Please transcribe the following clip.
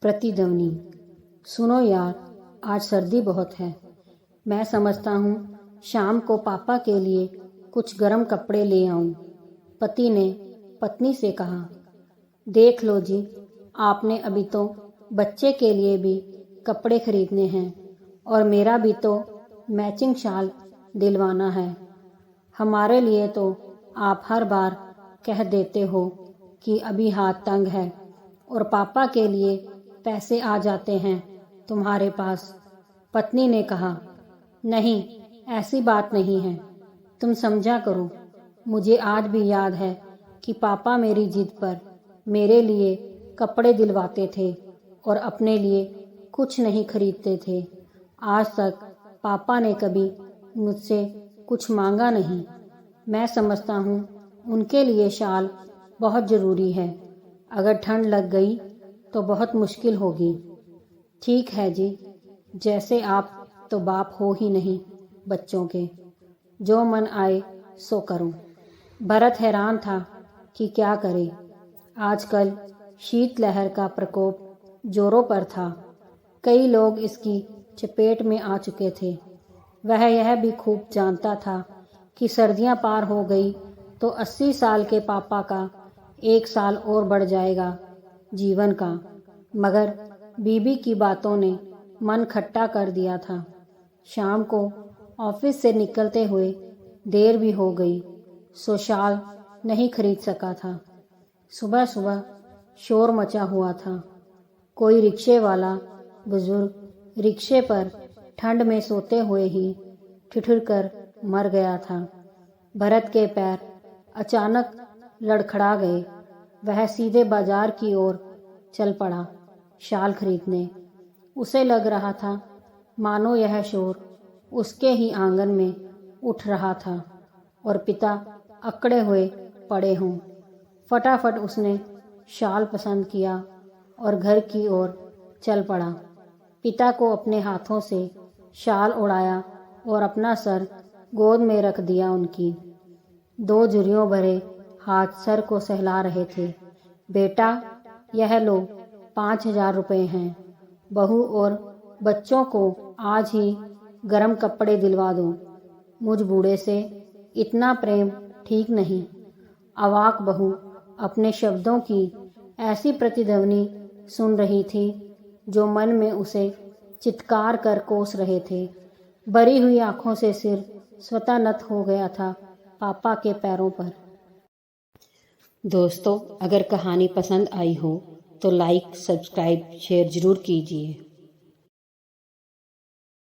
प्रतिध्वनि। सुनो यार, आज सर्दी बहुत है। मैं समझता हूँ शाम को पापा के लिए कुछ गर्म कपड़े ले आऊं। पति ने पत्नी से कहा, देख लो जी, आपने अभी तो बच्चे के लिए भी कपड़े खरीदने हैं और मेरा भी तो मैचिंग शाल दिलवाना है। हमारे लिए तो आप हर बार कह देते हो कि अभी हाथ तंग है और पापा के लिए पैसे आ जाते हैं तुम्हारे पास। पत्नी ने कहा, नहीं, ऐसी बात नहीं है, तुम समझा करो। मुझे आज भी याद है कि पापा मेरी जिद पर मेरे लिए कपड़े दिलवाते थे और अपने लिए कुछ नहीं खरीदते थे। आज तक पापा ने कभी मुझसे कुछ मांगा नहीं। मैं समझता हूँ उनके लिए शाल बहुत ज़रूरी है। अगर ठंड लग गई तो बहुत मुश्किल होगी। ठीक है जी, जैसे आप तो बाप हो ही नहीं बच्चों के, जो मन आए सो करो। भरत हैरान था कि क्या करे। आजकल शीतलहर का प्रकोप जोरों पर था। कई लोग इसकी चपेट में आ चुके थे। वह यह भी खूब जानता था कि सर्दियां पार हो गई तो 80 साल के पापा का 1 साल और बढ़ जाएगा जीवन का। मगर बीबी की बातों ने मन खट्टा कर दिया था। शाम को ऑफिस से निकलते हुए देर भी हो गई, सो शाल नहीं खरीद सका था। सुबह सुबह शोर मचा हुआ था। कोई रिक्शे वाला बुजुर्ग रिक्शे पर ठंड में सोते हुए ही ठिठुर कर मर गया था। भरत के पैर अचानक लड़खड़ा गए। वह सीधे बाजार की ओर चल पड़ा शाल खरीदने। उसे लग रहा था मानो यह शोर उसके ही आंगन में उठ रहा था और पिता अकड़े हुए पड़े हों। फटाफट उसने शाल पसंद किया और घर की ओर चल पड़ा। पिता को अपने हाथों से शाल उड़ाया और अपना सर गोद में रख दिया उनकी। 2 झुर्रियों भरे हाथ सर को सहला रहे थे। बेटा, यह लो, 5000 रुपये हैं। बहू और बच्चों को आज ही गर्म कपड़े दिलवा दो। मुझ बूढ़े से इतना प्रेम ठीक नहीं। अवाक बहू अपने शब्दों की ऐसी प्रतिध्वनि सुन रही थी जो मन में उसे चित्कार कर कोस रहे थे। भरी हुई आंखों से सिर स्वतः नत हो गया था पापा के पैरों पर। दोस्तों, अगर कहानी पसंद आई हो तो लाइक, सब्सक्राइब, शेयर ज़रूर कीजिए।